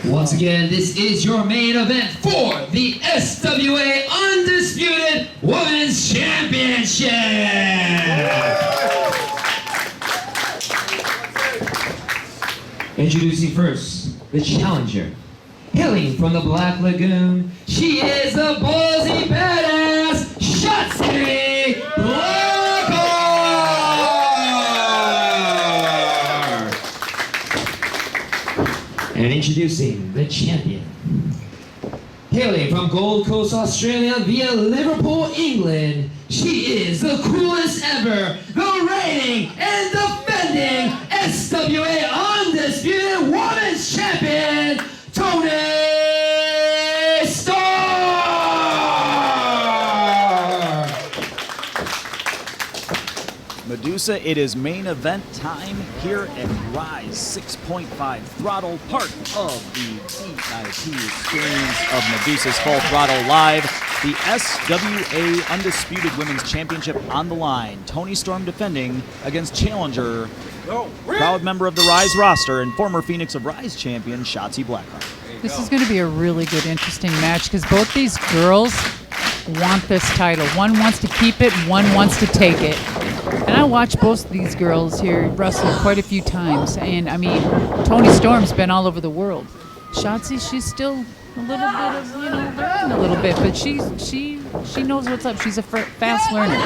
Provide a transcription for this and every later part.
Once again, this is your main event for the SWA Undisputed Women's Championship. Introducing first, the challenger. Hailing from the Black Lagoon, she is the ballsy badass, Shotzi Blackheart! And introducing the champion. Hailing from Gold Coast, Australia via Liverpool, England, she is the coolest ever, the reigning and defending SWA Undisputed Women's Champion, Toni Storm! Madusa, it is main event time here at Rise 6.5 Throttle, part of the VIP experience of Madusa's Full Throttle Live. The SWA Undisputed Women's Championship on the line. Toni Storm defending against challenger, proud member of the Rise roster and former Phoenix of Rise champion, Shotzi Blackheart. This is going to be a really good, interesting match because both these girls want this title. One wants to keep it, one wants to take it. And I watched both of these girls here wrestle quite a few times. And, I mean, Toni Storm's been all over the world. Shotzi, she's still a little bit of, learning a little bit. But she knows what's up. She's a fast learner.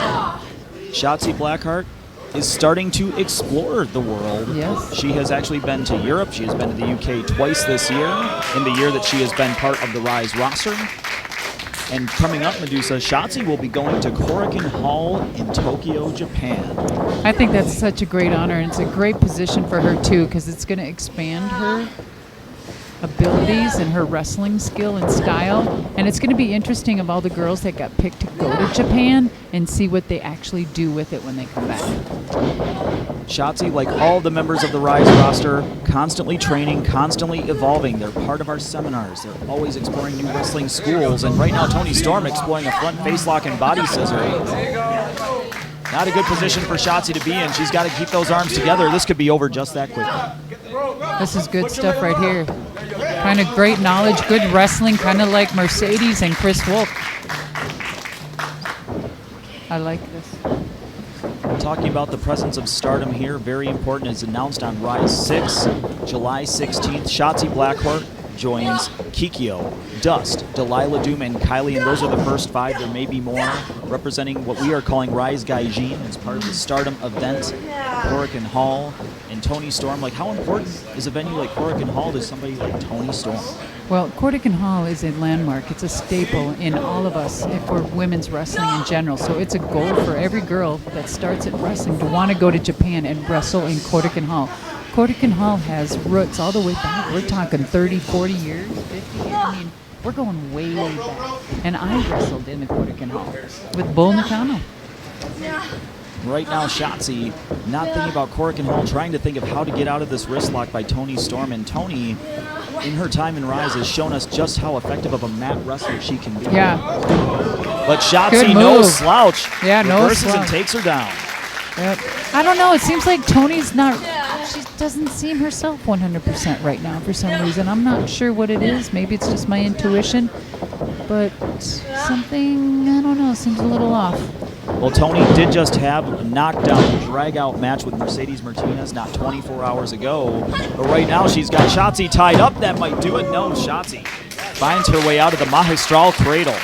Shotzi Blackheart is starting to explore the world. Yes. She has actually been to Europe. She has been to the UK twice this year, in the year that she has been part of the Rise roster. And coming up, Madusa, Shotzi will be going to Korakuen Hall in Tokyo, Japan. I think that's such a great honor, and it's a great position for her, too, because it's going to expand her abilities and her wrestling skill and style. And it's going to be interesting of all the girls that got picked to go to Japan and see what they actually do with it when they come back. Shotzi, like all the members of the Rise roster, constantly training, constantly evolving. They're part of our seminars. They're always exploring new wrestling schools. And right now, Toni Storm exploring a front face lock and body scissor. Not a good position for Shotzi to be in. She's got to keep those arms together. This could be over just that quickly. This is good stuff right here. Kind of great knowledge, good wrestling, kind of like Mercedes and Chris Wolf. I like this. Talking about the presence of Stardom here, very important, is announced on Rise 6, July 16th. Shotzi Blackheart joins Kikyo, Dust, Delilah Doom, and Kylie, and those are the first 5. There may be more, representing what we are calling Rise Gaijin as part of the Stardom event, Korakuen Hall. And Toni Storm, like, how important is a venue like Korakuen Hall to somebody like Toni Storm? Well, Korakuen Hall is a landmark. It's a staple in all of us for women's wrestling in general. So it's a goal for every girl that starts at wrestling to want to go to Japan and wrestle in Korakuen Hall. Korakuen Hall has roots all the way back. We're talking 30, 40 years, 50 years. I mean, we're going way, way back. And I wrestled in the Korakuen Hall with Bull Nakano. Right now, Shotzi not thinking about Korakuen Hall, trying to think of how to get out of this wrist lock by Toni Storm. And Toni, in her time in Rise, has shown us just how effective of a mat wrestler she can be. Yeah. But Shotzi, no slouch. Yeah, no reverses slouch. and takes her down. Yep. I don't know. It seems like Toni's not. She doesn't seem herself 100% right now for some reason. I'm not sure what it is. Maybe it's just my intuition. But something, I don't know, seems a little off. Well, Toni did just have a knockdown, drag-out match with Mercedes Martinez not 24 hours ago. But right now, she's got Shotzi tied up. That might do it. No, Shotzi finds her way out of the Magistral Cradle.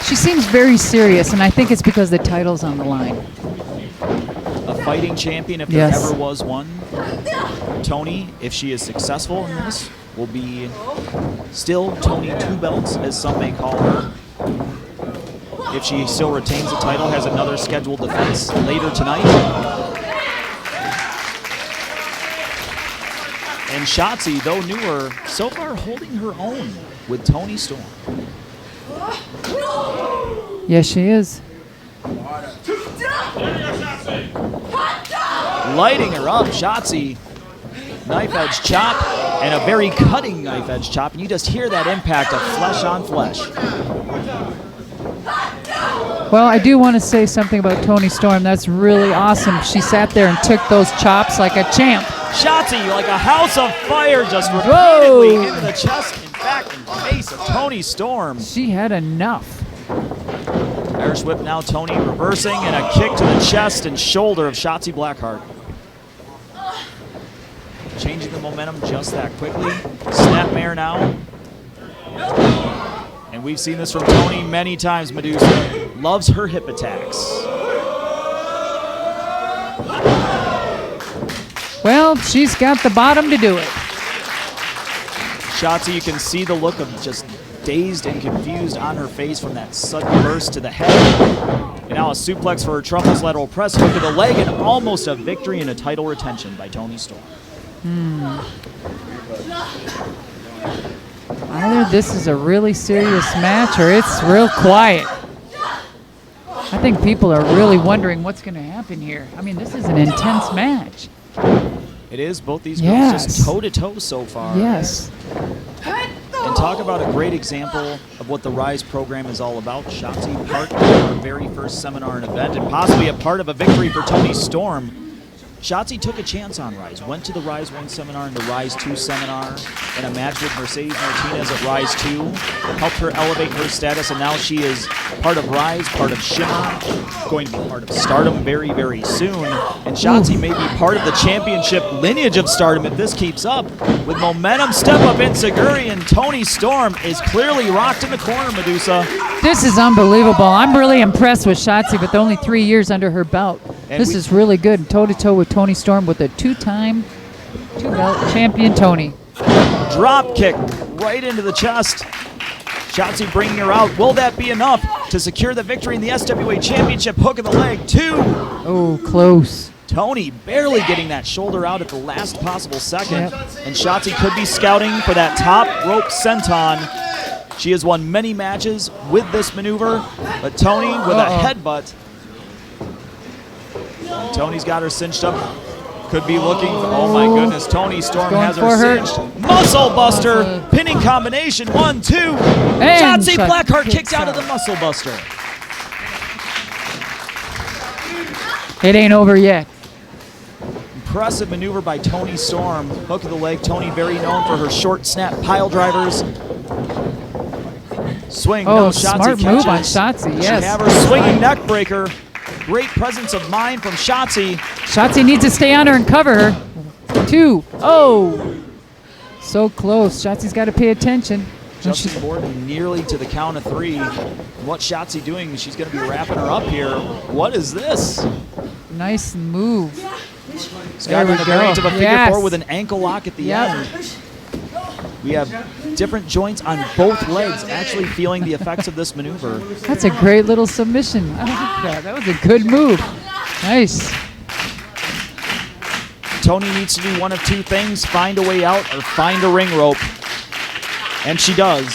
She seems very serious, and I think it's because the title's on the line. A fighting champion, if there ever was one. Toni, if she is successful in this, will be still Toni Two Belts, as some may call her. If she still retains the title, has another scheduled defense later tonight. And Shotzi, though newer, so far holding her own with Toni Storm. Yes, she is. Lighting her up, Shotzi. Knife edge chop, and a very cutting knife edge chop. And you just hear that impact of flesh on flesh. Well, I do want to say something about Toni Storm. That's really awesome. She sat there and took those chops like a champ. Shotzi, like a house of fire, just repeatedly into the chest, in fact, in the face of Toni Storm. She had enough. Irish whip now, Toni reversing, and a kick to the chest and shoulder of Shotzi Blackheart. Changing the momentum just that quickly. Snapmare now. And we've seen this from Toni many times, Madusa. Loves her hip attacks. Well, she's got the bottom to do it. Shotzi, you can see the look of just dazed and confused on her face from that sudden burst to the head. And now a suplex for her truffles lateral press, hook to the leg, and almost a victory and a title retention by Toni Storm. Either this is a really serious match or it's real quiet. I think people are really wondering what's going to happen here. I mean, this is an intense match. It is. Both these girls just toe-to-toe so far. Yes. And talk about a great example of what the Rise program is all about. Shotzi, part of her very first seminar and event, and possibly a part of a victory for Toni Storm. Shotzi took a chance on Rise, went to the Rise 1 seminar and the Rise 2 seminar, and a match with Mercedes Martinez at Rise 2 helped her elevate her status, and now she is part of Rise, part of Shimmer, going to be part of Stardom very, very soon. And Shotzi may be part of the championship lineage of Stardom if this keeps up. With momentum step up in Seguri, and Toni Storm is clearly rocked in the corner, Madusa. This is unbelievable. I'm really impressed with Shotzi with only 3 years under her belt. And this is really good. Toe-to-toe with Toni Storm with a two-belt champion Toni. Drop kick right into the chest. Shotzi bringing her out. Will that be enough to secure the victory in the SWA Championship? Hook of the leg, 2. Oh, close. Toni barely getting that shoulder out at the last possible second. And Shotzi could be scouting for that top rope senton. She has won many matches with this maneuver, but Toni with a headbutt. Toni's got her cinched up. Could be looking for, oh my goodness, Toni Storm has her cinched. Muscle buster, pinning combination, 1, 2. Shotzi Blackheart kicks out of the muscle buster. It ain't over yet. Impressive maneuver by Toni Storm. Hook of the leg. Toni very known for her short snap pile drivers. Swing, no, Shotzi smart catches. move on Shotzi, yes. She have her swinging neck breaker. Great presence of mind from Shotzi. Shotzi needs to stay on her and cover her. 2. Oh, so close. Shotzi's got to pay attention. Justin Borden nearly to the count of 3. What Shotzi doing? She's going to be wrapping her up here. What is this? Nice move. There we go. Variant of a figure 4 with an ankle lock at the end. We have different joints on both legs actually feeling the effects of this maneuver. That's a great little submission. I like that. That was a good move. Nice. Toni needs to do one of 2 things, find a way out or find a ring rope. And she does.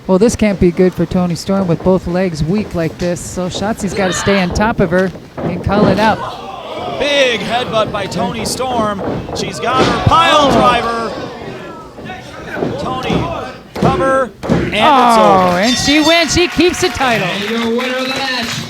Well, this can't be good for Toni Storm with both legs weak like this. So Shotzi's got to stay on top of her and call it out. Big headbutt by Toni Storm. She's got her pile driver. Toni, cover, and it's over. And she wins. She keeps the title. And your winner of the match,